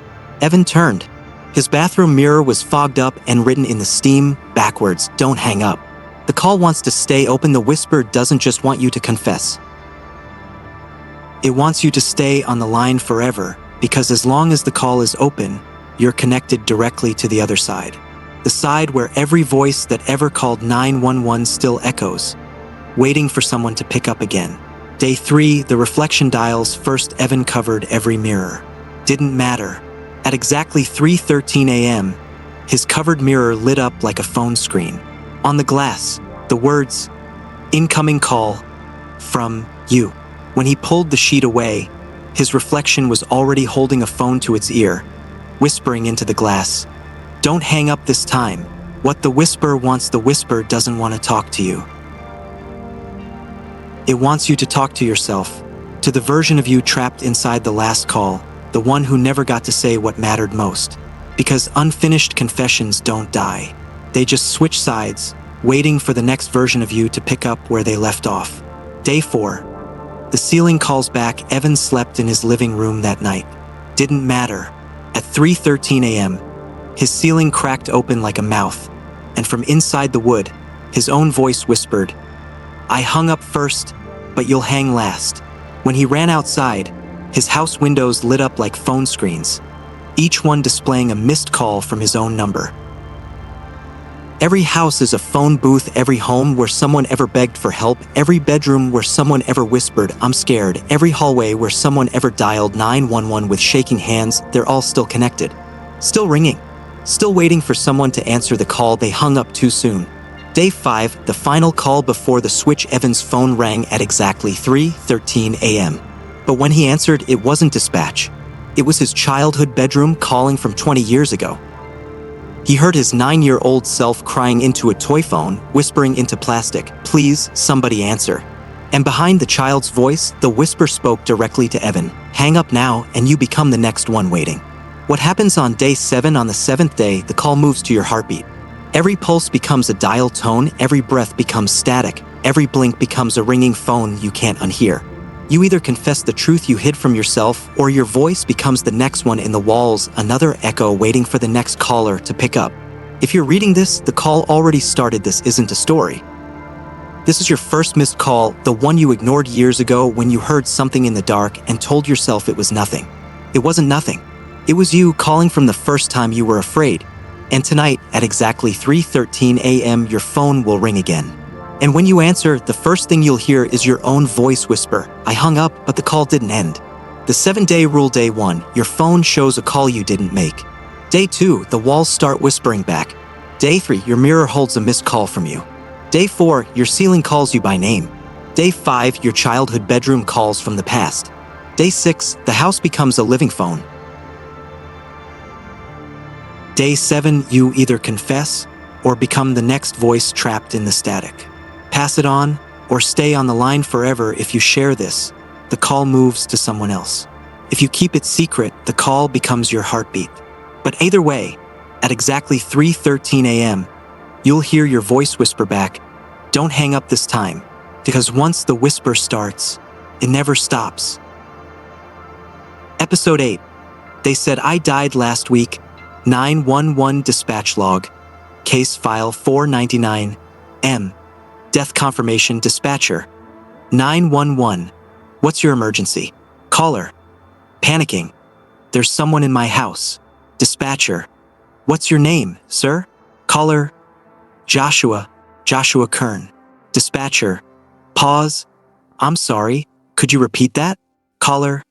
Evan turned. His bathroom mirror was fogged up and written in the steam, backwards, "Don't hang up." The call wants to stay open. The whisper doesn't just want you to confess. It wants you to stay on the line forever, because as long as the call is open, you're connected directly to the other side. The side where every voice that ever called 911 still echoes, waiting for someone to pick up again. Day 3, the reflection dials. First, Evan covered every mirror. Didn't matter. At exactly 3:13 a.m., his covered mirror lit up like a phone screen. On the glass, the words, "Incoming call from you." When he pulled the sheet away, his reflection was already holding a phone to its ear, whispering into the glass, "Don't hang up this time." What the whisper wants, the whisper doesn't want to talk to you. It wants you to talk to yourself, to the version of you trapped inside the last call, the one who never got to say what mattered most. Because unfinished confessions don't die. They just switch sides, waiting for the next version of you to pick up where they left off. Day 4. The ceiling calls back. Evan slept in his living room that night. Didn't matter. At 3:13 a.m., his ceiling cracked open like a mouth, and from inside the wood, his own voice whispered, "I hung up first, but you'll hang last." When he ran outside, his house windows lit up like phone screens, each one displaying a missed call from his own number. Every house is a phone booth, every home where someone ever begged for help, every bedroom where someone ever whispered, "I'm scared," every hallway where someone ever dialed 911 with shaking hands. They're all still connected, still ringing, still waiting for someone to answer the call they hung up too soon. Day 5, the final call before the switch. Evan's phone rang at exactly 3:13 a.m. But when he answered, it wasn't dispatch. It was his childhood bedroom calling from 20 years ago. He heard his 9-year-old self crying into a toy phone, whispering into plastic, "Please, somebody answer." And behind the child's voice, the whisper spoke directly to Evan, "Hang up now, and you become the next one waiting." What happens on day 7? On the 7th day, the call moves to your heartbeat. Every pulse becomes a dial tone, every breath becomes static, every blink becomes a ringing phone you can't unhear. You either confess the truth you hid from yourself, or your voice becomes the next one in the walls, another echo waiting for the next caller to pick up. If you're reading this, the call already started. This isn't a story. This is your first missed call, the one you ignored years ago when you heard something in the dark and told yourself it was nothing. It wasn't nothing. It was you calling from the first time you were afraid. And tonight, at exactly 3:13 a.m., your phone will ring again. And when you answer, the first thing you'll hear is your own voice whisper, "I hung up, but the call didn't end." The 7-day rule. Day 1, your phone shows a call you didn't make. Day 2, the walls start whispering back. Day 3, your mirror holds a missed call from you. Day 4, your ceiling calls you by name. Day 5, your childhood bedroom calls from the past. Day 6, the house becomes a living phone. Day 7, you either confess or become the next voice trapped in the static. Pass it on, or stay on the line forever. If you share this, the call moves to someone else. If you keep it secret, the call becomes your heartbeat. But either way, at exactly 3:13 a.m., you'll hear your voice whisper back, "Don't hang up this time," because once the whisper starts, it never stops. Episode 8. They said I died last week. 911 dispatch log. Case file 499. M. Death confirmation. Dispatcher. 911. What's your emergency? Caller. Panicking. There's someone in my house. Dispatcher. What's your name, sir? Caller. Joshua Kern. Dispatcher. Pause. I'm sorry. Could you repeat that? Caller.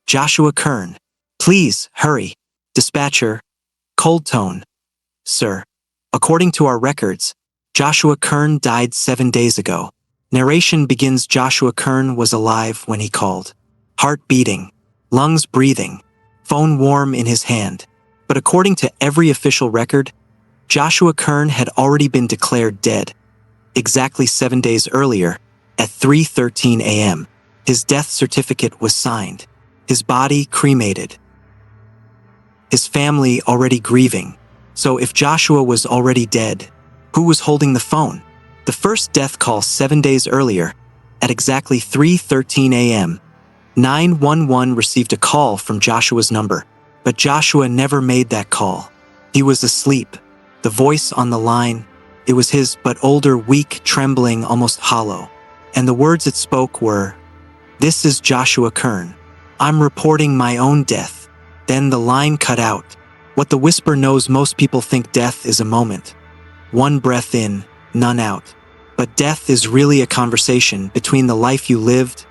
Joshua Kern. Please, hurry. Dispatcher. Cold tone. Sir. According to our records, Joshua Kern died 7 days ago. Narration begins. Joshua Kern was alive when he called. Heart beating, lungs breathing, phone warm in his hand. But according to every official record, Joshua Kern had already been declared dead. Exactly 7 days earlier, at 3:13 a.m., his death certificate was signed. His body cremated. His family already grieving. So if Joshua was already dead, who was holding the phone? The first death call 7 days earlier, at exactly 3:13 a.m., 911 received a call from Joshua's number. But Joshua never made that call. He was asleep. The voice on the line, It was his, but older, weak, trembling, almost hollow. And the words it spoke were, "This is Joshua Kern. I'm reporting my own death." Then the line cut out. What the whisper knows, most people think death is a moment. One breath in, none out. But death is really a conversation between the life you lived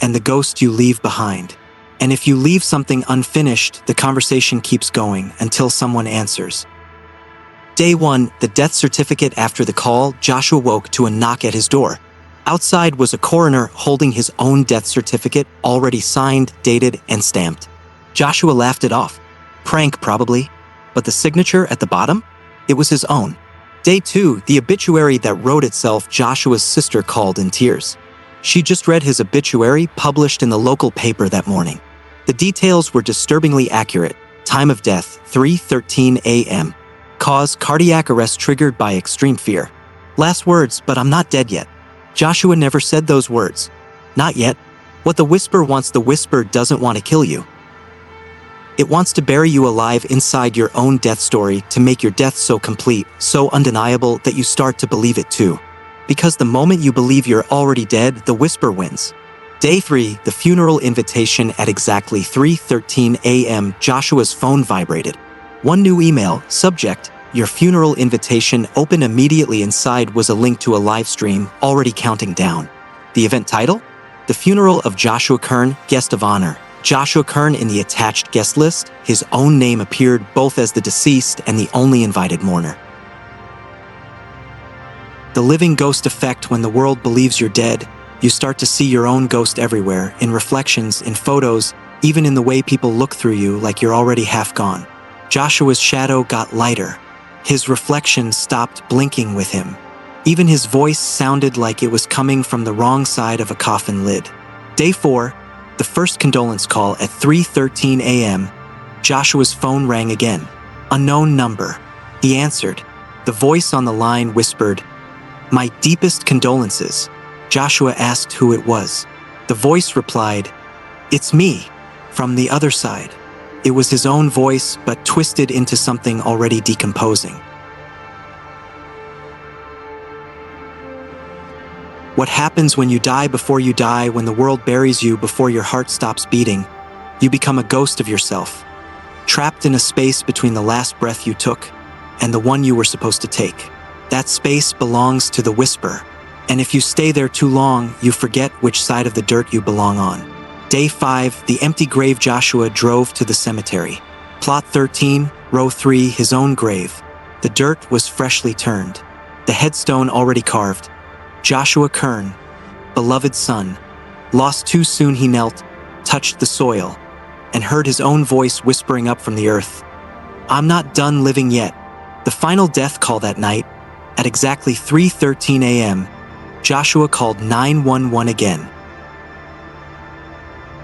and the ghost you leave behind. And if you leave something unfinished, the conversation keeps going until someone answers. Day 1, the death certificate. After the call, Joshua woke to a knock at his door. Outside was a coroner holding his own death certificate, already signed, dated, and stamped. Joshua laughed it off. Prank, probably. But the signature at the bottom? It was his own. Day 2, the obituary that wrote itself. Joshua's sister called in tears. She just read his obituary, published in the local paper that morning. The details were disturbingly accurate. Time of death, 3:13 a.m. Cause, cardiac arrest triggered by extreme fear. Last words, "But I'm not dead yet." Joshua never said those words. Not yet. What the whisper wants, the whisper doesn't want to kill you. It wants to bury you alive inside your own death story, to make your death so complete, so undeniable that you start to believe it too. Because the moment you believe you're already dead, the whisper wins. Day 3, the funeral invitation. At exactly 3:13 a.m., Joshua's phone vibrated. One new email, subject, "Your funeral invitation." Open immediately. Inside was a link to a live stream, already counting down. The event title? The Funeral of Joshua Kern, Guest of Honor. Joshua Kern. In the attached guest list, his own name appeared, both as the deceased and the only invited mourner. The living ghost effect. When the world believes you're dead, you start to see your own ghost everywhere, in reflections, in photos, even in the way people look through you, like you're already half gone. Joshua's shadow got lighter. His reflection stopped blinking with him. Even his voice sounded like it was coming from the wrong side of a coffin lid. Day 4, the first condolence call. At 3:13 a.m., Joshua's phone rang again. Unknown number. He answered. The voice on the line whispered, "My deepest condolences." Joshua asked who it was. The voice replied, "It's me, from the other side." It was his own voice, but twisted into something already decomposing. What happens when you die before you die, when the world buries you before your heart stops beating? You become a ghost of yourself, trapped in a space between the last breath you took and the one you were supposed to take. That space belongs to the whisper. And if you stay there too long, you forget which side of the dirt you belong on. Day 5, the empty grave. Joshua drove to the cemetery. Plot 13, row 3, his own grave. The dirt was freshly turned. The headstone already carved. Joshua Kern, beloved son. Lost too soon. He knelt, touched the soil, and heard his own voice whispering up from the earth. "I'm not done living yet." The final death call that night. At exactly 3:13 a.m., Joshua called 911 again.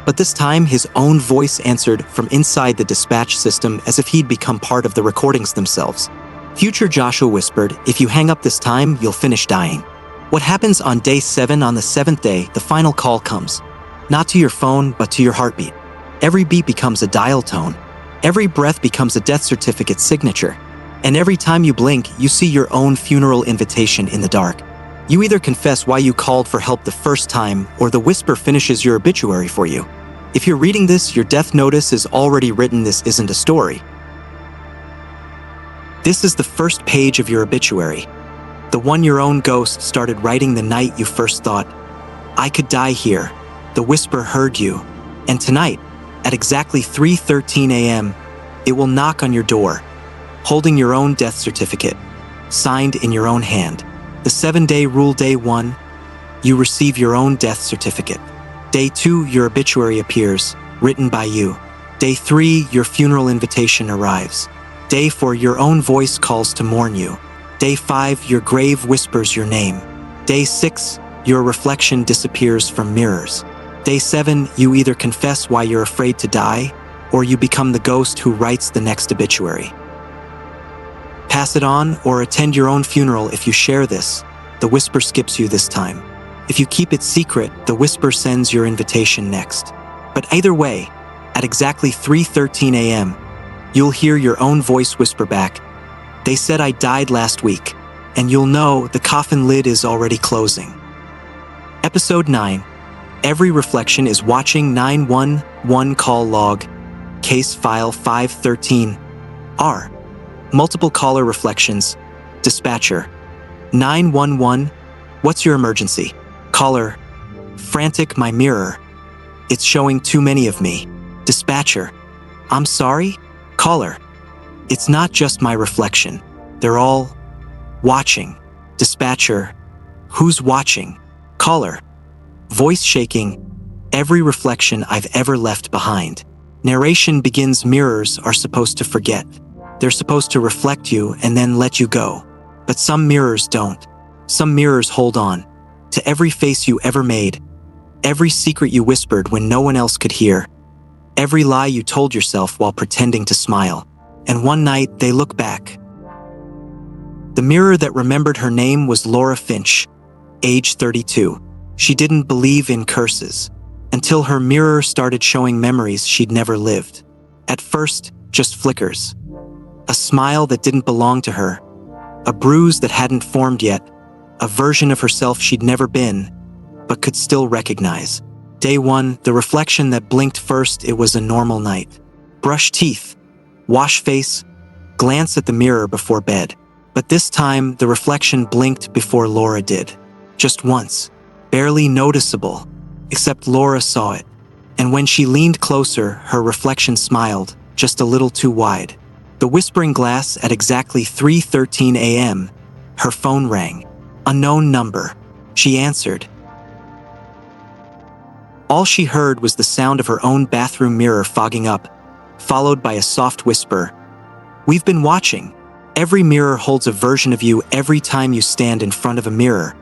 But this time, his own voice answered from inside the dispatch system, as if he'd become part of the recordings themselves. Future Joshua whispered, "If you hang up this time, you'll finish dying." What happens on day 7? On the 7th day, the final call comes. Not to your phone, but to your heartbeat. Every beat becomes a dial tone. Every breath becomes a death certificate signature. And every time you blink, you see your own funeral invitation in the dark. You either confess why you called for help the first time, or the whisper finishes your obituary for you. If you're reading this, your death notice is already written. This isn't a story. This is the first page of your obituary. The one your own ghost started writing the night you first thought, "I could die here." The whisper heard you. And tonight, at exactly 3:13 a.m., it will knock on your door, holding your own death certificate, signed in your own hand. The 7-day rule. Day 1, you receive your own death certificate. Day 2, your obituary appears, written by you. Day 3, your funeral invitation arrives. Day 4, your own voice calls to mourn you. Day 5, your grave whispers your name. Day 6, your reflection disappears from mirrors. Day 7, you either confess why you're afraid to die, or you become the ghost who writes the next obituary. Pass it on, or attend your own funeral. If you share this, the whisper skips you this time. If you keep it secret, the whisper sends your invitation next. But either way, at exactly 3:13 a.m., you'll hear your own voice whisper back, "They said I died last week. and you'll know the coffin lid is already closing. Episode 9. Every reflection is watching. 911 call log. Case file 513. R. Multiple caller reflections. Dispatcher. 911. What's your emergency? Caller. Frantic, my mirror. It's showing too many of me. Dispatcher. I'm sorry? Caller. It's not just my reflection. They're all watching. Dispatcher. Who's watching? Caller. Voice shaking. Every reflection I've ever left behind. Narration begins. Mirrors are supposed to forget. They're supposed to reflect you and then let you go. But some mirrors don't. Some mirrors hold on to every face you ever made, every secret you whispered when no one else could hear, every lie you told yourself while pretending to smile. And one night, they look back. The mirror that remembered her name was Laura Finch, age 32. She didn't believe in curses until her mirror started showing memories she'd never lived. At first, just flickers. A smile that didn't belong to her, a bruise that hadn't formed yet, a version of herself she'd never been, but could still recognize. Day 1, the reflection that blinked first. It was a normal night. Brush teeth, wash face, glance at the mirror before bed. But this time, the reflection blinked before Laura did. Just once, barely noticeable, except Laura saw it. And when she leaned closer, her reflection smiled, just a little too wide. The whispering glass at exactly 3:13 a.m., her phone rang. Unknown number. She answered. All she heard was the sound of her own bathroom mirror fogging up, followed by a soft whisper. We've been watching. Every mirror holds a version of you. Every time you stand in front of a mirror,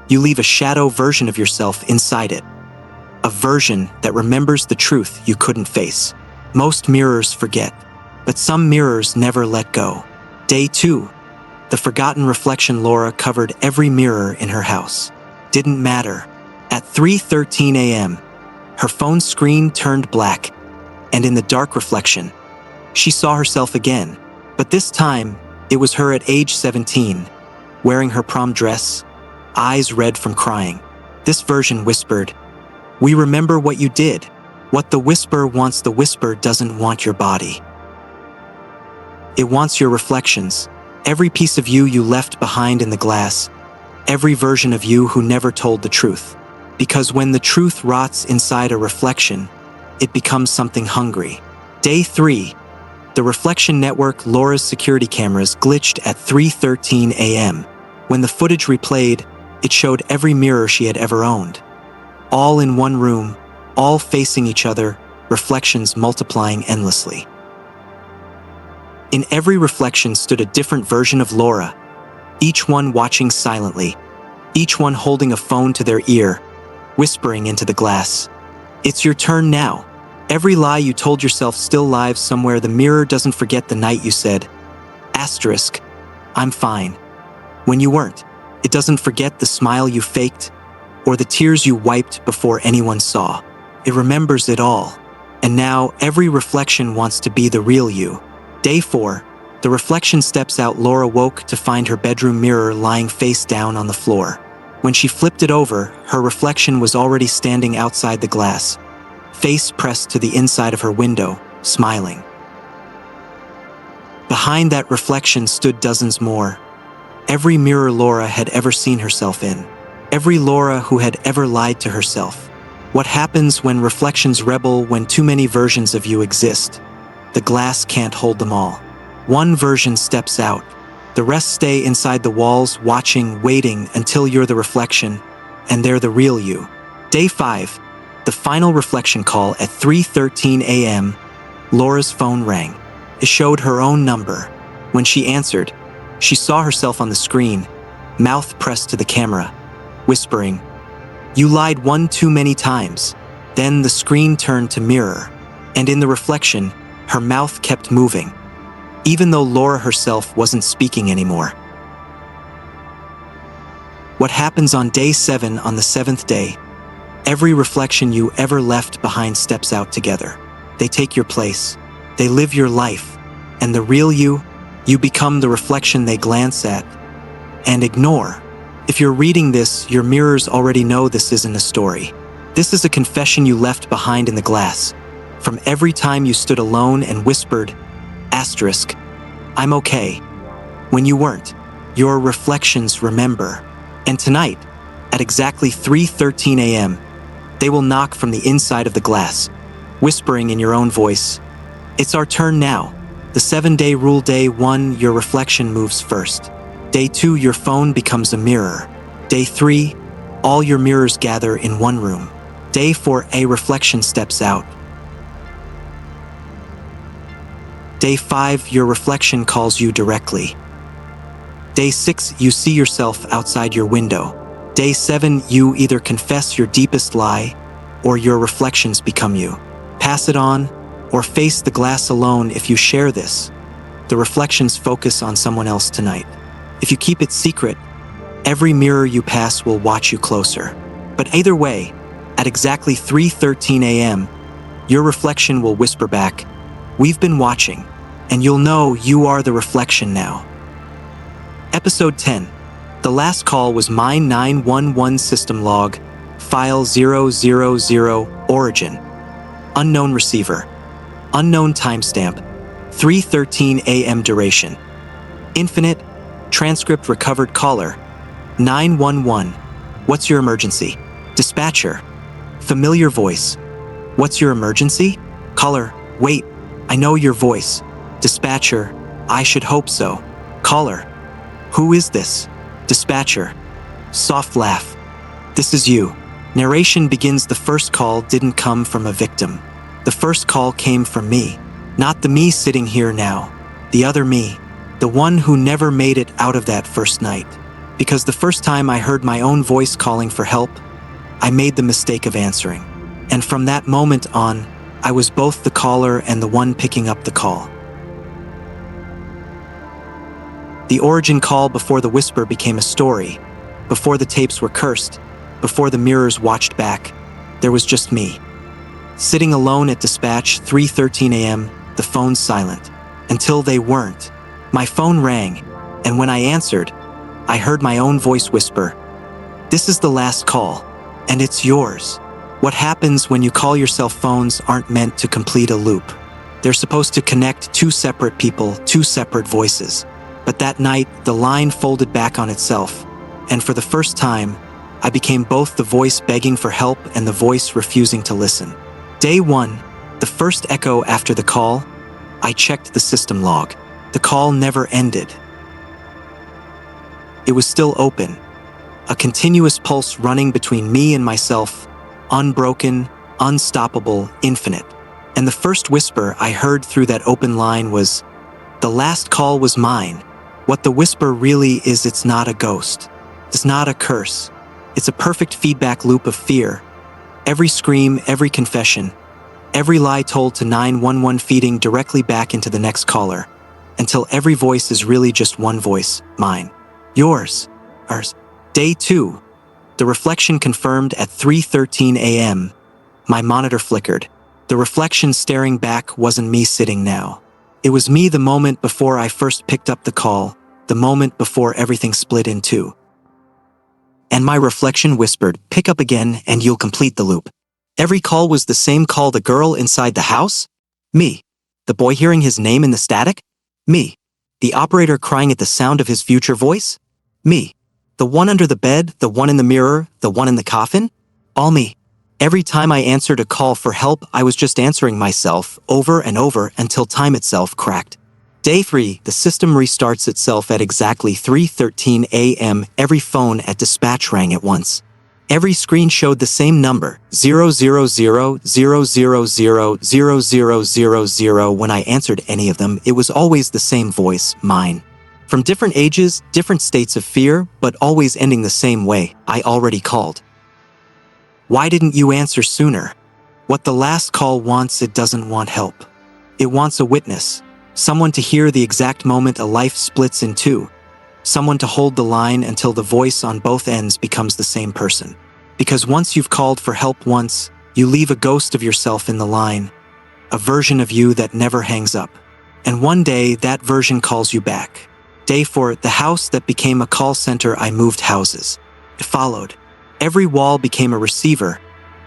you leave a shadow version of yourself inside it. A version that remembers the truth you couldn't face. Most mirrors forget, but some mirrors never let go. Day 2. The forgotten reflection. Laura covered every mirror in her house. Didn't matter. At 3:13 a.m., her phone screen turned black, and in the dark reflection, she saw herself again. But this time, it was her at age 17, wearing her prom dress, eyes red from crying. This version whispered, "We remember what you did. What the whisper wants. The whisper doesn't want your body. It wants your reflections. Every piece of you left behind in the glass. Every version of you who never told the truth. Because when the truth rots inside a reflection, it becomes something hungry." Day 3. The reflection network. Laura's security cameras glitched at 3:13 a.m. When the footage replayed, it showed every mirror she had ever owned. All in one room, all facing each other, reflections multiplying endlessly. In every reflection stood a different version of Laura, each one watching silently, each one holding a phone to their ear, whispering into the glass. It's your turn now. Every lie you told yourself still lives somewhere. The mirror doesn't forget the night you said, asterisk, I'm fine, when you weren't. It doesn't forget the smile you faked or the tears you wiped before anyone saw. It remembers it all. And now every reflection wants to be the real you. Day 4. The reflection steps out. Laura woke to find her bedroom mirror lying face down on the floor. When she flipped it over, her reflection was already standing outside the glass, face pressed to the inside of her window, smiling. Behind that reflection stood dozens more. Every mirror Laura had ever seen herself in. Every Laura who had ever lied to herself. What happens when reflections rebel? When too many versions of you exist, the glass can't hold them all. One version steps out. The rest stay inside the walls, watching, waiting until you're the reflection, and they're the real you. Day 5. The final reflection call at 3:13 a.m. Laura's phone rang. It showed her own number. When she answered, she saw herself on the screen, mouth pressed to the camera, whispering, "You lied one too many times." Then the screen turned to mirror, and in the reflection, her mouth kept moving, even though Laura herself wasn't speaking anymore. What happens on day 7? On the 7th day, every reflection you ever left behind steps out together. They take your place. They live your life. And the real you become the reflection they glance at, and ignore. If you're reading this, your mirrors already know this isn't a story. This is a confession you left behind in the glass. From every time you stood alone and whispered, asterisk, I'm okay, when you weren't. Your reflections remember. And tonight, at exactly 3:13 a.m., they will knock from the inside of the glass, whispering in your own voice, it's our turn now. The 7-day rule. Day 1, your reflection moves first. Day 2, your phone becomes a mirror. Day 3, all your mirrors gather in one room. Day 4, a reflection steps out. Day 5, your reflection calls you directly. Day 6, you see yourself outside your window. Day 7, you either confess your deepest lie or your reflections become you. Pass it on or face the glass alone. If you share this, the reflections focus on someone else tonight. If you keep it secret, every mirror you pass will watch you closer. But either way, at exactly 3:13 a.m., your reflection will whisper back, we've been watching, and you'll know you are the reflection now. Episode 10. The last call was mine. 911 system log, file 000, origin, unknown receiver, unknown timestamp, 3:13 a.m. duration, infinite, transcript recovered. Caller, 911, what's your emergency? Dispatcher, familiar voice, what's your emergency? Caller, wait, I know your voice. Dispatcher, I should hope so. Caller, who is this? Dispatcher, soft laugh, this is you. Narration begins. The first call didn't come from a victim. The first call came from me. Not the me sitting here now, the other me, the one who never made it out of that first night. Because the first time I heard my own voice calling for help, I made the mistake of answering. And from that moment on, I was both the caller and the one picking up the call. The origin call before the whisper became a story, before the tapes were cursed, before the mirrors watched back, there was just me. Sitting alone at dispatch, 3:13 a.m., the phone's silent. Until they weren't. My phone rang, and when I answered, I heard my own voice whisper, this is the last call, and it's yours. What happens when you call yourself? Phones aren't meant to complete a loop. They're supposed to connect two separate people, two separate voices. But that night, the line folded back on itself, and for the first time, I became both the voice begging for help and the voice refusing to listen. Day 1, the first echo after the call, I checked the system log. The call never ended. It was still open, a continuous pulse running between me and myself, unbroken, unstoppable, infinite. And the first whisper I heard through that open line was, the last call was mine. What the whisper really is, it's not a ghost. It's not a curse. It's a perfect feedback loop of fear. Every scream, every confession, every lie told to 911 feeding directly back into the next caller, until every voice is really just one voice, mine, yours, ours. Day 2, the reflection confirmed at 3:13 a.m. My monitor flickered. The reflection staring back wasn't me sitting now. It was me the moment before I first picked up the call, the moment before everything split in two. And my reflection whispered, pick up again and you'll complete the loop. Every call was the same call. The girl inside the house? Me. The boy hearing his name in the static? Me. The operator crying at the sound of his future voice? Me. The one under the bed, the one in the mirror, the one in the coffin? All me. Every time I answered a call for help, I was just answering myself over and over until time itself cracked. Day 3, the system restarts itself at exactly 3:13 a.m. Every phone at dispatch rang at once. Every screen showed the same number, 00000000000. When I answered any of them, it was always the same voice, mine. From different ages, different states of fear, but always ending the same way, I already called. Why didn't you answer sooner? What the last call wants, it doesn't want help. It wants a witness, someone to hear the exact moment a life splits in two, someone to hold the line until the voice on both ends becomes the same person. Because once you've called for help once, you leave a ghost of yourself in the line, a version of you that never hangs up. And one day, that version calls you back. Day 4, the house that became a call center. I moved houses. It followed. Every wall became a receiver.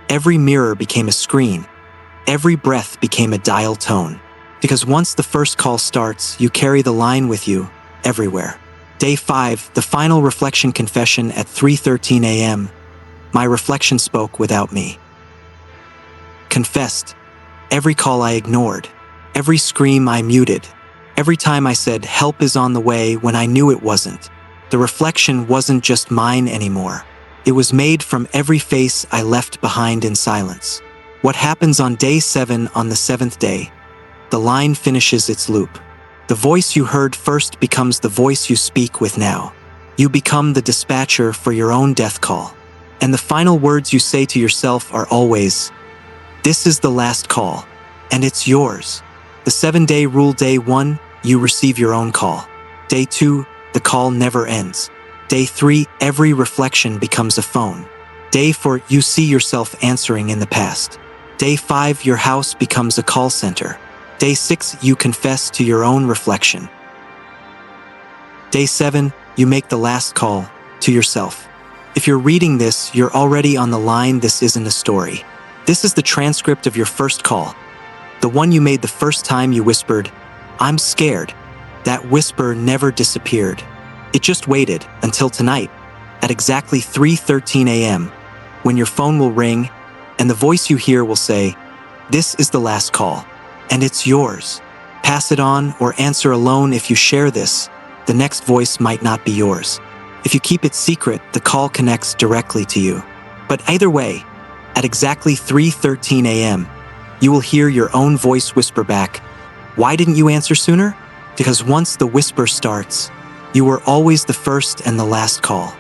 Every mirror became a screen. Every breath became a dial tone. Because once the first call starts, you carry the line with you, everywhere. Day 5, the final reflection confession at 3:13 a.m. My reflection spoke without me. Confessed. Every call I ignored. Every scream I muted. Every time I said, help is on the way, when I knew it wasn't. The reflection wasn't just mine anymore. It was made from every face I left behind in silence. What happens on day 7, on the 7th day? The line finishes its loop. The voice you heard first becomes the voice you speak with now. You become the dispatcher for your own death call. And the final words you say to yourself are always, this is the last call, and it's yours. The 7-day rule. Day 1, you receive your own call. Day 2, the call never ends. Day 3, every reflection becomes a phone. Day 4, you see yourself answering in the past. Day 5, your house becomes a call center. Day 6, you confess to your own reflection. Day 7, you make the last call to yourself. If you're reading this, you're already on the line. This isn't a story. This is the transcript of your first call. The one you made the first time you whispered, I'm scared. That whisper never disappeared. It just waited until tonight, at exactly 3:13 a.m., when your phone will ring and the voice you hear will say, this is the last call, and it's yours. Pass it on or answer alone. If you share this, the next voice might not be yours. If you keep it secret, the call connects directly to you. But either way, at exactly 3:13 a.m., you will hear your own voice whisper back, why didn't you answer sooner? Because once the whisper starts, you were always the first and the last call.